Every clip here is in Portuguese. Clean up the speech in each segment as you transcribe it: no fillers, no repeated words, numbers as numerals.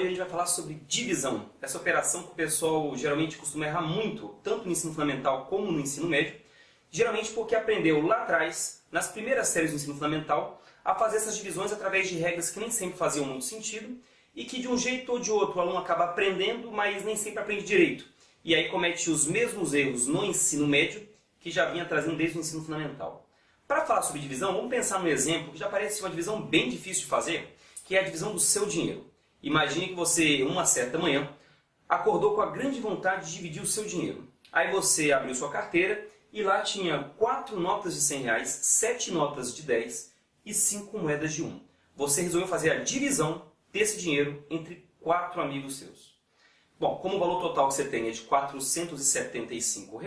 hoje a gente vai falar sobre divisão. Essa operação que o pessoal geralmente costuma errar muito, tanto no ensino fundamental como no ensino médio, geralmente porque aprendeu lá atrás, nas primeiras séries do ensino fundamental, a fazer essas divisões através de regras que nem sempre faziam muito sentido e que de um jeito ou de outro o aluno acaba aprendendo, mas nem sempre aprende direito. E aí comete os mesmos erros no ensino médio que já vinha trazendo desde o ensino fundamental. Para falar sobre divisão, vamos pensar num exemplo que já parece uma divisão bem difícil de fazer, que é a divisão do seu dinheiro. Imagine que você, uma certa manhã, acordou com a grande vontade de dividir o seu dinheiro. Aí você abriu sua carteira e lá tinha 4 notas de 100 reais, 7 notas de 10 e 5 moedas de 1. Você resolveu fazer a divisão desse dinheiro entre 4 amigos seus. Bom, como o valor total que você tem é de R$ 475,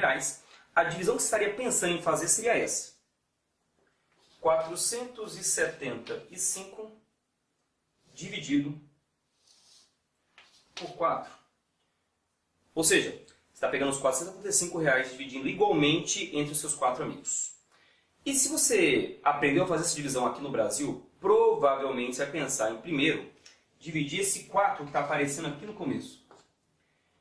a divisão que você estaria pensando em fazer seria essa. 475 dividido por 4. Ou seja, você está pegando os R$ 475 e dividindo igualmente entre os seus 4 amigos. E se você aprendeu a fazer essa divisão aqui no Brasil, provavelmente você vai pensar em primeiro dividir esse 4 que está aparecendo aqui no começo.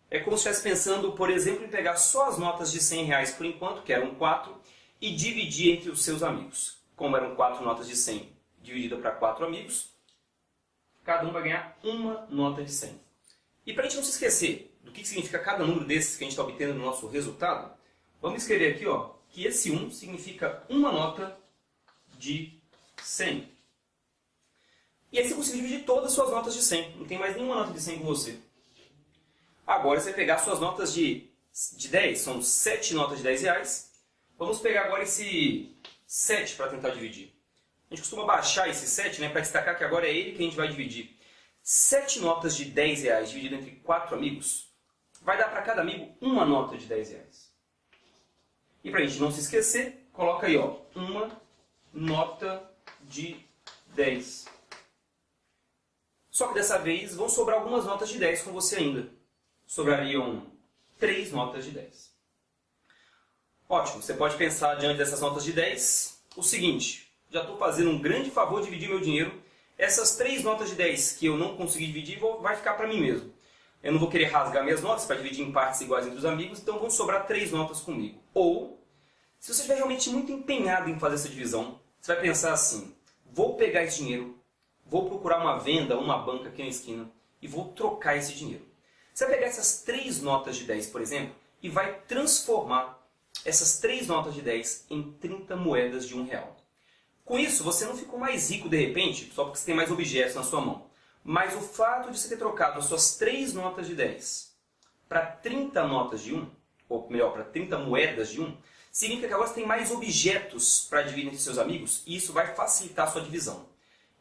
É como se estivesse pensando, por exemplo, em pegar só as notas de 100 reais por enquanto, que eram 4, e dividir entre os seus amigos. Como eram 4 notas de 100 dividida para 4 amigos, cada um vai ganhar uma nota de 100. E para a gente não se esquecer do que significa cada número desses que a gente está obtendo no nosso resultado, vamos escrever aqui que esse 1 significa uma nota de 100. E aí você conseguiu dividir todas as suas notas de 100. Não tem mais nenhuma nota de 100 com você. Agora você vai pegar suas notas de 10, são 7 notas de 10 reais. Vamos pegar agora esse 7 para tentar dividir. A gente costuma baixar esse 7, para destacar que agora é ele que a gente vai dividir. 7 notas de 10 reais dividido entre 4 amigos vai dar para cada amigo uma nota de 10 reais. E para a gente não se esquecer, coloca aí uma nota de 10. Só que dessa vez vão sobrar algumas notas de 10 com você ainda. Sobrariam 3 notas de 10. Ótimo, você pode pensar diante dessas notas de 10 o seguinte: já estou fazendo um grande favor de dividir meu dinheiro. Essas 3 notas de 10 que eu não consegui dividir vai ficar para mim mesmo. Eu não vou querer rasgar minhas notas para dividir em partes iguais entre os amigos, então vão sobrar 3 notas comigo. Ou, se você estiver realmente muito empenhado em fazer essa divisão, você vai pensar assim: vou pegar esse dinheiro, vou procurar uma venda, uma banca aqui na esquina e vou trocar esse dinheiro. Você vai pegar essas 3 notas de 10, por exemplo, e vai transformar essas 3 notas de 10 em 30 moedas de R$1. Com isso, você não ficou mais rico de repente, só porque você tem mais objetos na sua mão. Mas o fato de você ter trocado as suas 3 notas de 10 para 30 notas de 1, ou melhor, para 30 moedas de 1, significa que agora você tem mais objetos para dividir entre seus amigos e isso vai facilitar a sua divisão.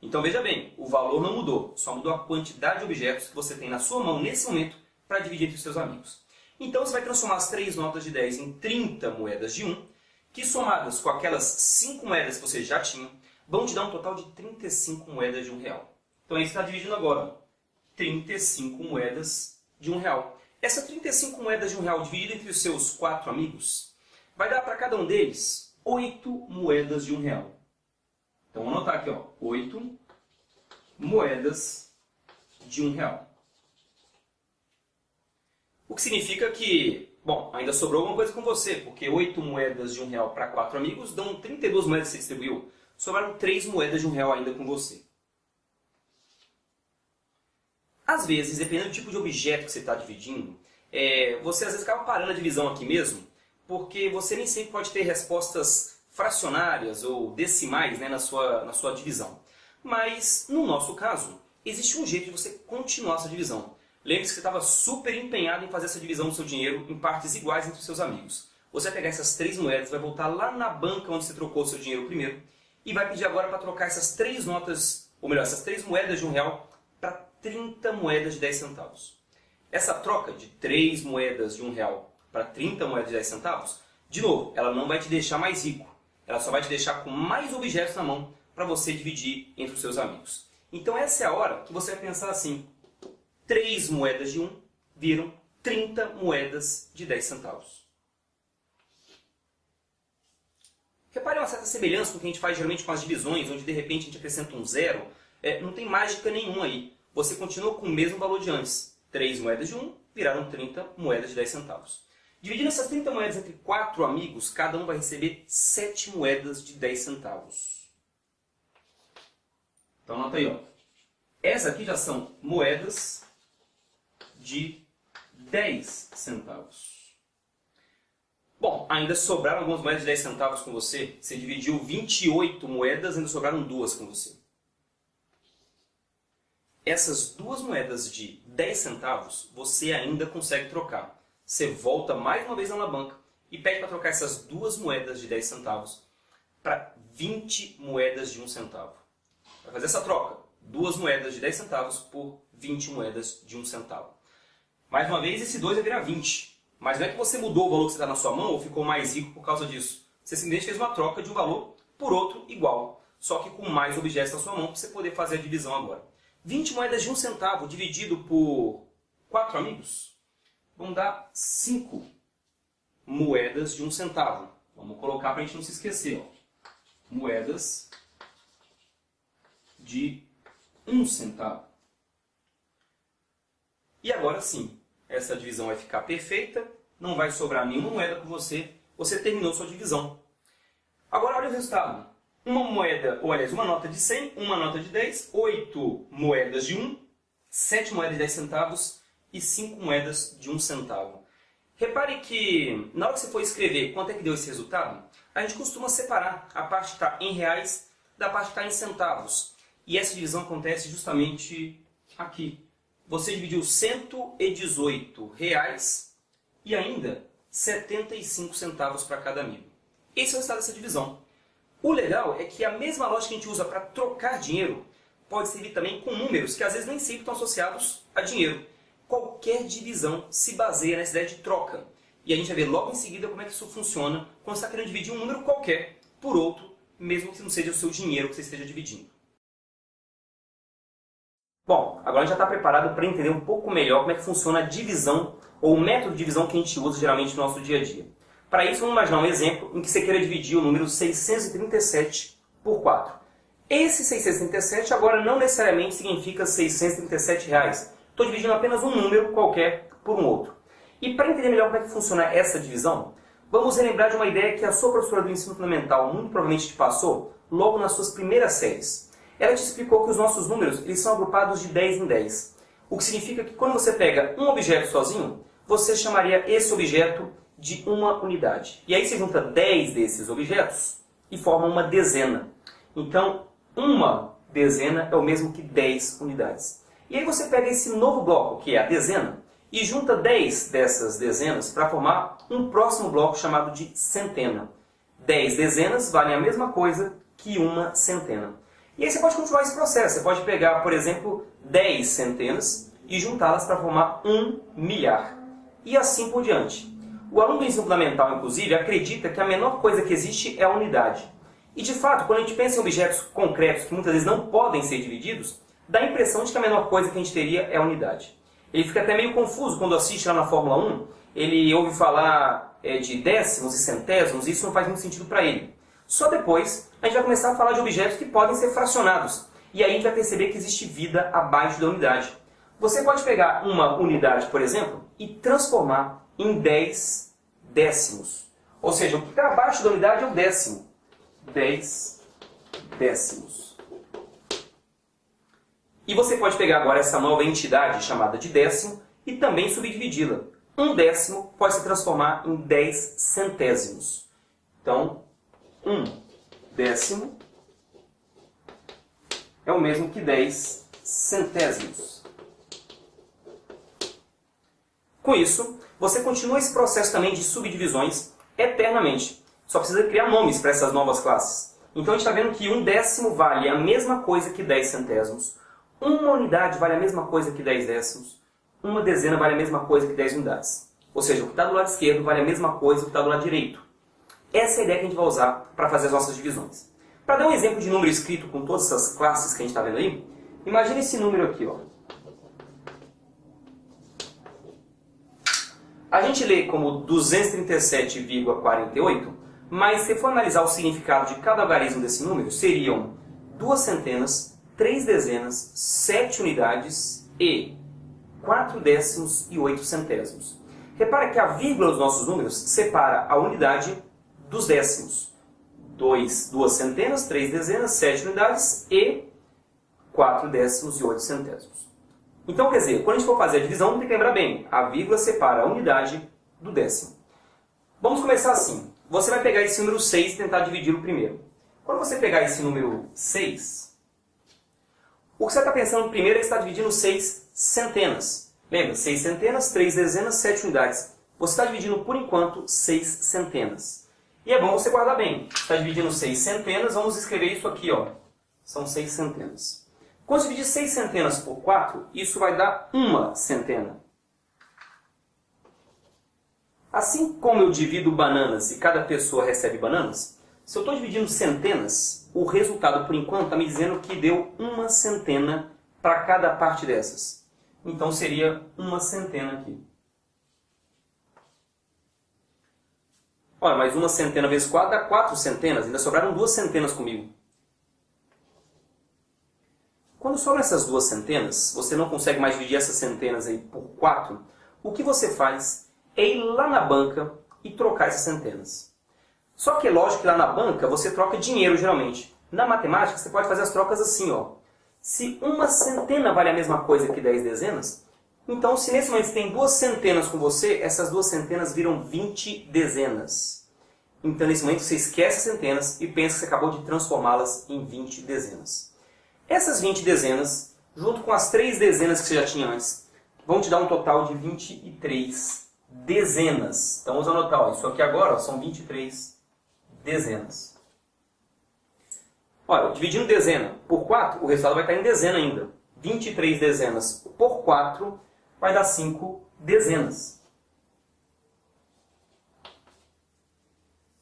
Então veja bem, o valor não mudou, só mudou a quantidade de objetos que você tem na sua mão nesse momento para dividir entre os seus amigos. Então você vai transformar as 3 notas de 10 em 30 moedas de 1, que somadas com aquelas 5 moedas que você já tinha, vão te dar um total de 35 moedas de R$1. Então aí você está dividindo agora 35 moedas de R$1. Essa 35 moedas de R$1 dividida entre os seus 4 amigos, vai dar para cada um deles 8 moedas de R$1. Então vamos anotar aqui, 8 moedas de R$1. O que significa que, bom, ainda sobrou alguma coisa com você, porque 8 moedas de R$1 para 4 amigos dão 32 moedas que você distribuiu. Sobraram 3 moedas de R$1 ainda com você. Às vezes, dependendo do tipo de objeto que você está dividindo, você às vezes acaba parando a divisão aqui mesmo, porque você nem sempre pode ter respostas fracionárias ou decimais na sua divisão. Mas, no nosso caso, existe um jeito de você continuar essa divisão. Lembre-se que você estava super empenhado em fazer essa divisão do seu dinheiro em partes iguais entre os seus amigos. Você vai pegar essas 3 moedas, vai voltar lá na banca onde você trocou o seu dinheiro primeiro e vai pedir agora para trocar essas 3 notas, ou melhor, essas 3 moedas de R$1 para 30 moedas de 10 centavos. Essa troca de 3 moedas de R$1 para 30 moedas de 10 centavos, de novo, ela não vai te deixar mais rico. Ela só vai te deixar com mais objetos na mão para você dividir entre os seus amigos. Então essa é a hora que você vai pensar assim: 3 moedas de 1 viram 30 moedas de 10 centavos. Repare uma certa semelhança com o que a gente faz geralmente com as divisões, onde de repente a gente acrescenta um zero. Não tem mágica nenhuma aí. você continua com o mesmo valor de antes. 3 moedas de 1 viraram 30 moedas de 10 centavos. Dividindo essas 30 moedas entre 4 amigos, cada um vai receber 7 moedas de 10 centavos. Então anota aí, ó. Essas aqui já são moedas de 10 centavos. Bom, ainda sobraram algumas moedas de 10 centavos com você. Você dividiu 28 moedas, ainda sobraram 2 com você. Essas 2 moedas de 10 centavos, você ainda consegue trocar. Você volta mais uma vez lá na banca e pede para trocar essas 2 moedas de 10 centavos para 20 moedas de 1 centavo. Vai fazer essa troca. 2 moedas de 10 centavos por 20 moedas de 1 centavo. Mais uma vez, esse 2 vai virar 20. Mas não é que você mudou o valor que você está na sua mão ou ficou mais rico por causa disso. Você simplesmente fez uma troca de um valor por outro igual, só que com mais objetos na sua mão para você poder fazer a divisão agora. 20 moedas de 1 centavo dividido por 4 amigos vão dar 5 moedas de 1 centavo. Vamos colocar para a gente não se esquecer. Ó. Moedas de 1 centavo. E agora sim, essa divisão vai ficar perfeita, não vai sobrar nenhuma moeda com você, você terminou sua divisão. Agora olha o resultado. Uma moeda, ou aliás, uma nota de 100, uma nota de 10, 8 moedas de 1, 7 moedas de 10 centavos e 5 moedas de 1 centavo. Repare que na hora que você for escrever quanto é que deu esse resultado, a gente costuma separar a parte que está em reais da parte que está em centavos. E essa divisão acontece justamente aqui. Você dividiu 118 reais e ainda 75 centavos para cada amigo. Esse é o resultado dessa divisão. O legal é que a mesma lógica que a gente usa para trocar dinheiro pode servir também com números que às vezes nem sempre estão associados a dinheiro. Qualquer divisão se baseia nessa ideia de troca. E a gente vai ver logo em seguida como é que isso funciona quando você está querendo dividir um número qualquer por outro, mesmo que não seja o seu dinheiro que você esteja dividindo. Bom, agora a gente já está preparado para entender um pouco melhor como é que funciona a divisão ou o método de divisão que a gente usa geralmente no nosso dia a dia. Para isso, vamos imaginar um exemplo em que você queira dividir o número 637 por 4. Esse 637 agora não necessariamente significa 637 reais. Estou dividindo apenas um número qualquer por um outro. E para entender melhor como é que funciona essa divisão, vamos relembrar de uma ideia que a sua professora do ensino fundamental muito provavelmente te passou logo nas suas primeiras séries. Ela te explicou que os nossos números eles são agrupados de 10 em 10. O que significa que quando você pega um objeto sozinho, você chamaria esse objeto de uma unidade. E aí você junta 10 desses objetos e forma uma dezena. Então, uma dezena é o mesmo que 10 unidades. E aí você pega esse novo bloco, que é a dezena, e junta 10 dessas dezenas para formar um próximo bloco chamado de centena. 10 dezenas valem a mesma coisa que uma centena. E aí você pode continuar esse processo. Você pode pegar, por exemplo, 10 centenas e juntá-las para formar 1 milhar. E assim por diante. O aluno do ensino fundamental, inclusive, acredita que a menor coisa que existe é a unidade. E, de fato, quando a gente pensa em objetos concretos que muitas vezes não podem ser divididos, dá a impressão de que a menor coisa que a gente teria é a unidade. Ele fica até meio confuso quando assiste lá na Fórmula 1, ele ouve falar de décimos e centésimos, e isso não faz muito sentido para ele. Só depois a gente vai começar a falar de objetos que podem ser fracionados. E aí a gente vai perceber que existe vida abaixo da unidade. Você pode pegar uma unidade, por exemplo, e transformar em 10 décimos. Ou seja, o que está abaixo da unidade é o décimo. 10 décimos. E você pode pegar agora essa nova entidade chamada de décimo e também subdividi-la. Um décimo pode se transformar em 10 centésimos. Então, 1 décimo é o mesmo que 10 centésimos. Com isso, você continua esse processo também de subdivisões eternamente. Só precisa criar nomes para essas novas classes. Então a gente está vendo que 1 décimo vale a mesma coisa que 10 centésimos. Uma unidade vale a mesma coisa que 10 décimos. Uma dezena vale a mesma coisa que 10 unidades. Ou seja, o que está do lado esquerdo vale a mesma coisa que o que está do lado direito. Essa é a ideia que a gente vai usar para fazer as nossas divisões. Para dar um exemplo de número escrito com todas essas classes que a gente está vendo aí, imagine esse número aqui, ó. A gente lê como 237,48, mas se for analisar o significado de cada algarismo desse número, seriam 2 centenas, 3 dezenas, 7 unidades e 4 décimos e 8 centésimos. Repara que a vírgula dos nossos números separa a unidade dos décimos. 2 centenas, 3 dezenas, 7 unidades e 4 décimos e 8 centésimos. Então, quer dizer, quando a gente for fazer a divisão, tem que lembrar bem, a vírgula separa a unidade do décimo. Vamos começar assim. Você vai pegar esse número 6 e tentar dividi-lo primeiro. Quando você pegar esse número 6, o que você está pensando primeiro é que você está dividindo 6 centenas. Lembra? 6 centenas, 3 dezenas, 7 unidades. Você está dividindo, por enquanto, 6 centenas. E é bom você guardar bem. Você está dividindo 6 centenas, vamos escrever isso aqui, ó. São 6 centenas. Quando você dividir 6 centenas por 4, isso vai dar 1 centena. Assim como eu divido bananas e cada pessoa recebe bananas, se eu estou dividindo centenas, o resultado, por enquanto, está me dizendo que deu 1 centena para cada parte dessas. Então, seria 1 centena aqui. Olha, mas 1 centena vezes 4 dá 4 centenas. Ainda sobraram 2 centenas comigo. Quando sobram essas 2 centenas, você não consegue mais dividir essas centenas aí por 4, o que você faz é ir lá na banca e trocar essas centenas. Só que é lógico que lá na banca você troca dinheiro, geralmente. Na matemática, você pode fazer as trocas assim, ó. Se 1 centena vale a mesma coisa que 10 dezenas, então se nesse momento você tem 2 centenas com você, essas 2 centenas viram 20 dezenas. Então nesse momento você esquece as centenas e pensa que você acabou de transformá-las em 20 dezenas. Essas 20 dezenas, junto com as 3 dezenas que você já tinha antes, vão te dar um total de 23 dezenas. Então vamos anotar, ó, isso aqui agora ó, são 23 dezenas. Olha, dividindo dezena por 4, o resultado vai estar em dezena ainda. 23 dezenas por 4 vai dar 5 dezenas.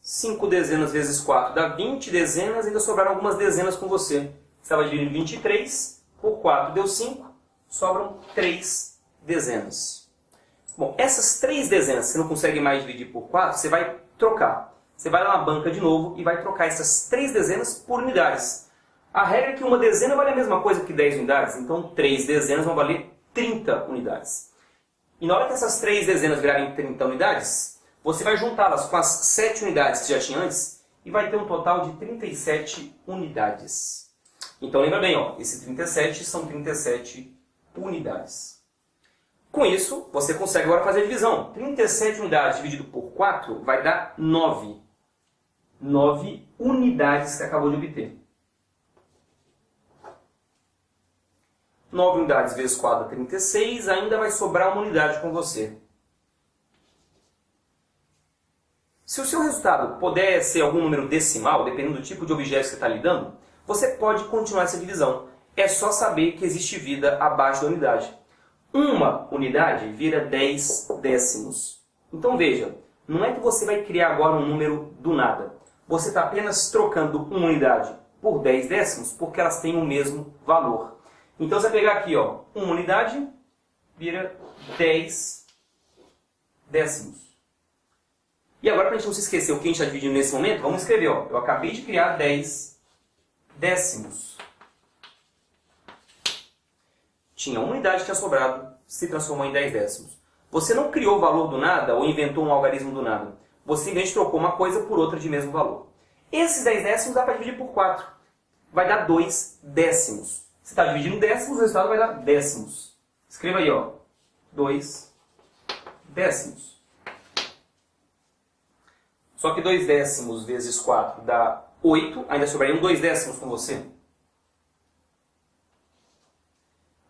5 dezenas vezes 4 dá 20 dezenas, ainda sobraram algumas dezenas com você. Você estava dividindo 23 por 4 deu 5, sobram 3 dezenas. Bom, essas 3 dezenas, você não consegue mais dividir por 4, você vai trocar. Você vai lá na banca de novo e vai trocar essas 3 dezenas por unidades. A regra é que uma dezena vale a mesma coisa que 10 unidades, então 3 dezenas vão valer 30 unidades. E na hora que essas 3 dezenas virarem 30 unidades, você vai juntá-las com as 7 unidades que já tinha antes e vai ter um total de 37 unidades. Então lembra bem, ó, esse 37 são 37 unidades. Com isso, você consegue agora fazer a divisão. 37 unidades dividido por 4 vai dar 9. 9 unidades que você acabou de obter. 9 unidades vezes 4 dá 36, ainda vai sobrar uma unidade com você. Se o seu resultado puder ser algum número decimal, dependendo do tipo de objeto que você está lidando, você pode continuar essa divisão. É só saber que existe vida abaixo da unidade. Uma unidade vira 10 décimos. Então veja, não é que você vai criar agora um número do nada. Você está apenas trocando uma unidade por 10 décimos porque elas têm o mesmo valor. Então você vai pegar aqui, ó, uma unidade vira 10 décimos. E agora, para a gente não se esquecer o que a gente está dividindo nesse momento, vamos escrever, ó, eu acabei de criar 10 décimos. Tinha uma unidade que tinha sobrado, se transformou em 10 décimos. Você não criou o valor do nada ou inventou um algarismo do nada. Você simplesmente trocou uma coisa por outra de mesmo valor. Esses 10 décimos dá para dividir por 4. Vai dar 2 décimos. Você está dividindo décimos, o resultado vai dar décimos. Escreva aí, ó, 2 décimos. Só que 2 décimos vezes 4 dá 8, ainda sobrariam 2 décimos com você.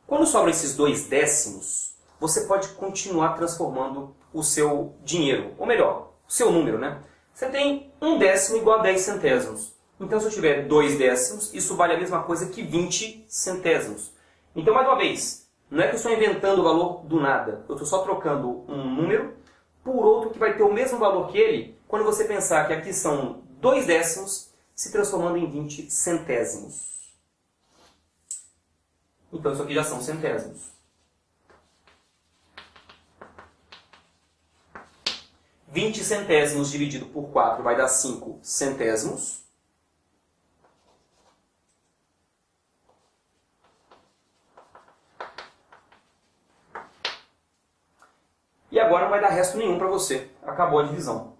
Quando sobram esses 2 décimos, você pode continuar transformando o seu dinheiro, ou melhor, o seu número, né? Você tem 1 décimo igual a 10 centésimos. Então, se eu tiver 2 décimos, isso vale a mesma coisa que 20 centésimos. Então, mais uma vez, não é que eu estou inventando o valor do nada. Eu estou só trocando um número por outro que vai ter o mesmo valor que ele, quando você pensar que aqui são 2 décimos se transformando em 20 centésimos. Então, isso aqui já são centésimos. 20 centésimos dividido por 4 vai dar 5 centésimos. E agora não vai dar resto nenhum para você. Acabou a divisão.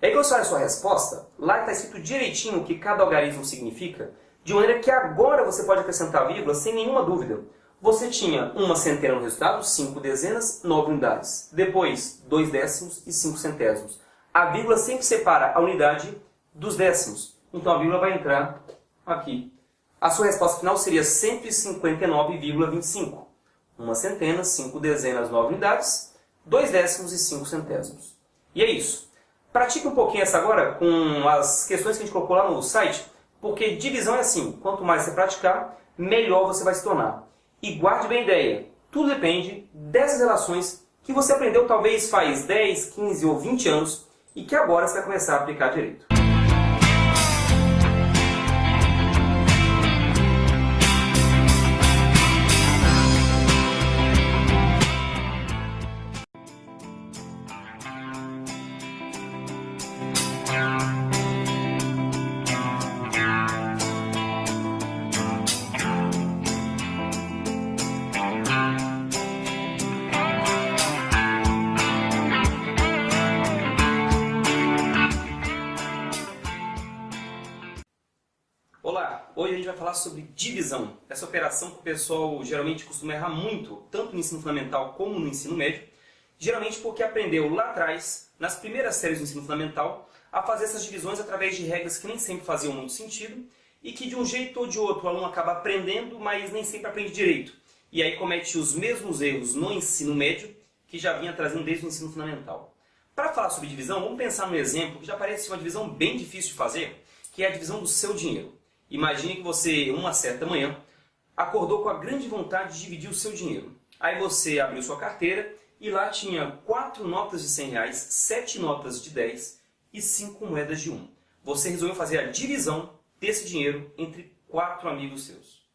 Aí quando você olha a sua resposta, lá está escrito direitinho o que cada algarismo significa, de maneira que agora você pode acrescentar a vírgula sem nenhuma dúvida. Você tinha uma centena no resultado, 5 dezenas, 9 unidades. Depois, 2 décimos e 5 centésimos. A vírgula sempre separa a unidade dos décimos. Então a vírgula vai entrar aqui. A sua resposta final seria 159,25. Uma centena, 5 dezenas, 9 unidades, 2 décimos e 5 centésimos. E é isso. Pratique um pouquinho essa agora com as questões que a gente colocou lá no site, porque divisão é assim, quanto mais você praticar, melhor você vai se tornar. E guarde bem a ideia, tudo depende dessas relações que você aprendeu talvez faz 10, 15 ou 20 anos e que agora você vai começar a aplicar direito. Olá, hoje a gente vai falar sobre divisão, essa operação que o pessoal geralmente costuma errar muito, tanto no ensino fundamental como no ensino médio, geralmente porque aprendeu lá atrás, nas primeiras séries do ensino fundamental, a fazer essas divisões através de regras que nem sempre faziam muito sentido e que de um jeito ou de outro o aluno acaba aprendendo, mas nem sempre aprende direito. E aí comete os mesmos erros no ensino médio que já vinha trazendo desde o ensino fundamental. Para falar sobre divisão, vamos pensar num exemplo que já parece uma divisão bem difícil de fazer, que é a divisão do seu dinheiro. Imagine que você, uma certa manhã, acordou com a grande vontade de dividir o seu dinheiro. Aí você abriu sua carteira e lá tinha 4 notas de 100 reais, 7 notas de 10 e 5 moedas de 1. Você resolveu fazer a divisão desse dinheiro entre 4 amigos seus.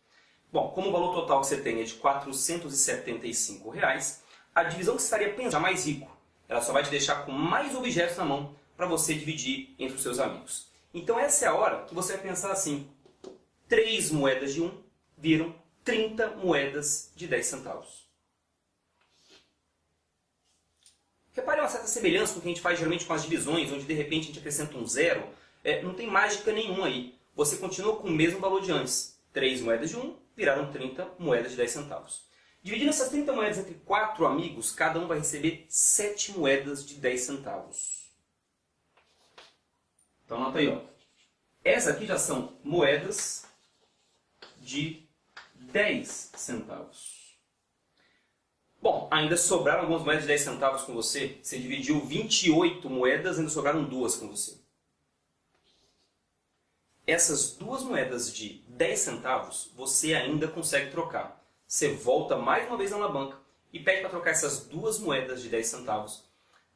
Bom, como o valor total que você tem é de R$ 475, reais, a divisão que você estaria pensando é mais rico. Ela só vai te deixar com mais objetos na mão para você dividir entre os seus amigos. Então essa é a hora que você vai pensar assim: 3 moedas de 1 viram 30 moedas de 10 centavos. Repare uma certa semelhança com o que a gente faz geralmente com as divisões, onde de repente a gente acrescenta um zero. Não tem mágica nenhuma aí. Você continua com o mesmo valor de antes. 3 moedas de 1 viraram 30 moedas de 10 centavos. Dividindo essas 30 moedas entre 4 amigos, cada um vai receber 7 moedas de 10 centavos. Então anota aí, ó. Essas aqui já são moedas de 10 centavos. Bom, ainda sobraram algumas moedas de 10 centavos com você. Você dividiu 28 moedas, ainda sobraram 2 com você. Essas 2 moedas de 10 centavos você ainda consegue trocar. Você volta mais uma vez lá na banca e pede para trocar essas 2 moedas de 10 centavos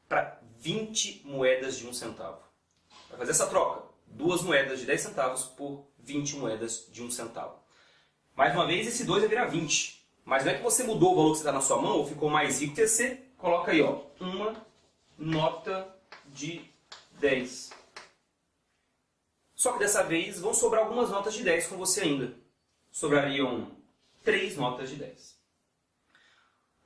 para 20 moedas de 1 centavo. Vai fazer essa troca. 2 moedas de 10 centavos por 20 moedas de 1 centavo. Mais uma vez, esse 2 vai virar 20. Mas não é que você mudou o valor que está na sua mão ou ficou mais rico. Você coloca aí, ó, uma nota de 10. Só que dessa vez vão sobrar algumas notas de 10 com você ainda. Sobrariam 3 notas de 10.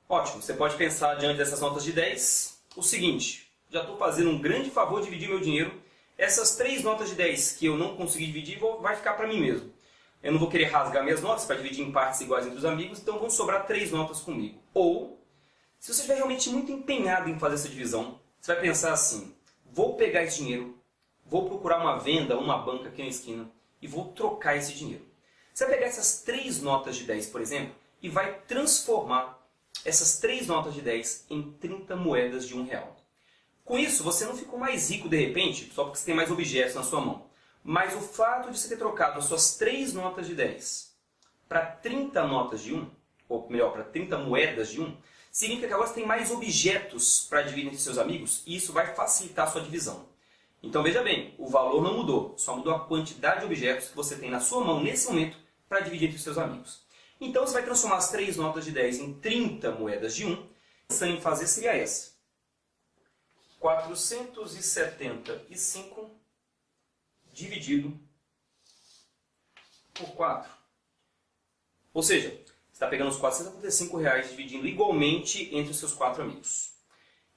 Ótimo, você pode pensar diante dessas notas de 10 o seguinte: já estou fazendo um grande favor de dividir meu dinheiro. Essas 3 notas de 10 que eu não consegui dividir vai ficar para mim mesmo. Eu não vou querer rasgar minhas notas para dividir em partes iguais entre os amigos, então vão sobrar 3 notas comigo. Ou, se você estiver realmente muito empenhado em fazer essa divisão, você vai pensar assim: vou pegar esse dinheiro, vou procurar uma venda, uma banca aqui na esquina e vou trocar esse dinheiro. Você vai pegar essas 3 notas de 10, por exemplo, e vai transformar essas 3 notas de 10 em 30 moedas de R$1. Com isso, você não ficou mais rico de repente, só porque você tem mais objetos na sua mão. Mas o fato de você ter trocado as suas 3 notas de 10 para 30 notas de 1, ou melhor, para 30 moedas de 1, significa que agora você tem mais objetos para dividir entre seus amigos e isso vai facilitar a sua divisão. Então veja bem, o valor não mudou, só mudou a quantidade de objetos que você tem na sua mão nesse momento para dividir entre os seus amigos. Então você vai transformar as 3 notas de 10 em 30 moedas de 1. Pensando em fazer seria essa: 475 dividido por 4. Ou seja, você está pegando os R$ 475 dividindo igualmente entre os seus 4 amigos.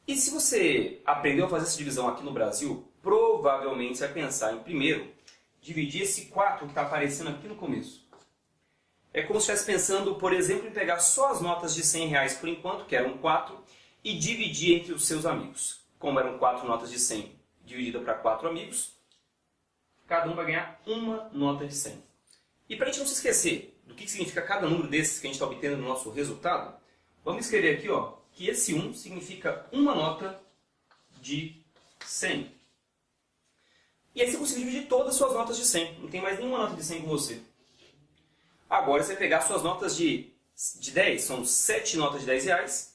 E se você aprendeu a fazer essa divisão aqui no Brasil, provavelmente você vai pensar em primeiro dividir esse 4 que está aparecendo aqui no começo. É como se estivesse pensando, por exemplo, em pegar só as notas de R$ 100 por enquanto, que eram 4, e dividir entre os seus amigos. Como eram 4 notas de 100 dividida para 4 amigos, cada um vai ganhar uma nota de 100. E para a gente não se esquecer do que significa cada número desses que a gente está obtendo no nosso resultado, vamos escrever aqui que esse 1 significa uma nota de 100. E aí você conseguiu dividir todas as suas notas de 100. Não tem mais nenhuma nota de 100 com você. Agora você vai pegar suas notas de 10, são 7 notas de R$10.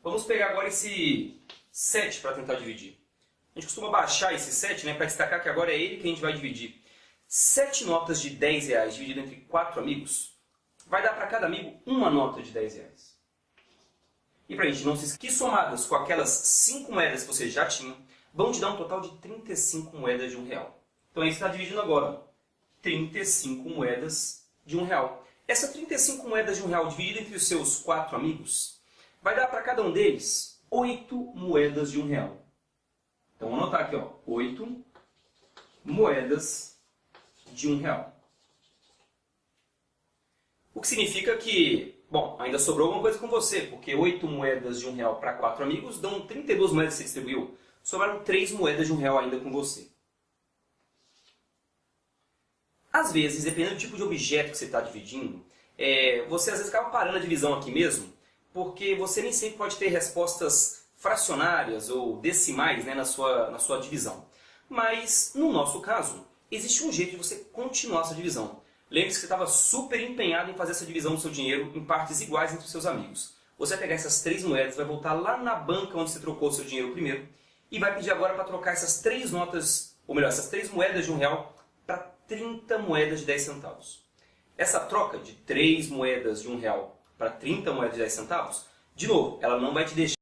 Vamos pegar agora esse 7 para tentar dividir. A gente costuma baixar esse 7, né, para destacar que agora é ele que a gente vai dividir. 7 notas de R$10 dividido entre 4 amigos vai dar para cada amigo uma nota de R$10. E para a gente não se esquecer, que somadas com aquelas 5 moedas que você já tinha, vão te dar um total de 35 moedas de R$1. Então aí você está dividindo agora 35 moedas de R$1. Essa 35 moedas de R$1 dividida entre os seus 4 amigos vai dar para cada um deles 8 moedas de R$1. Então vamos anotar aqui, 8 moedas de R$1. O que significa que, bom, ainda sobrou alguma coisa com você, porque 8 moedas de R$1 para 4 amigos dão 32 moedas que você distribuiu. Sobraram 3 moedas de R$1 ainda com você. Às vezes, dependendo do tipo de objeto que você está dividindo, você às vezes acaba parando a divisão aqui mesmo, porque você nem sempre pode ter respostas fracionárias ou decimais, né, na sua divisão. Mas, no nosso caso, existe um jeito de você continuar essa divisão. Lembre-se que você estava super empenhado em fazer essa divisão do seu dinheiro em partes iguais entre os seus amigos. Você vai pegar essas 3 moedas, vai voltar lá na banca onde você trocou o seu dinheiro primeiro e vai pedir agora para trocar essas 3 notas, ou melhor, essas 3 moedas de R$1 para 30 moedas de 10 centavos. Essa troca de 3 moedas de R$1 para 30 moedas de 10 centavos, de novo, ela não vai te deixar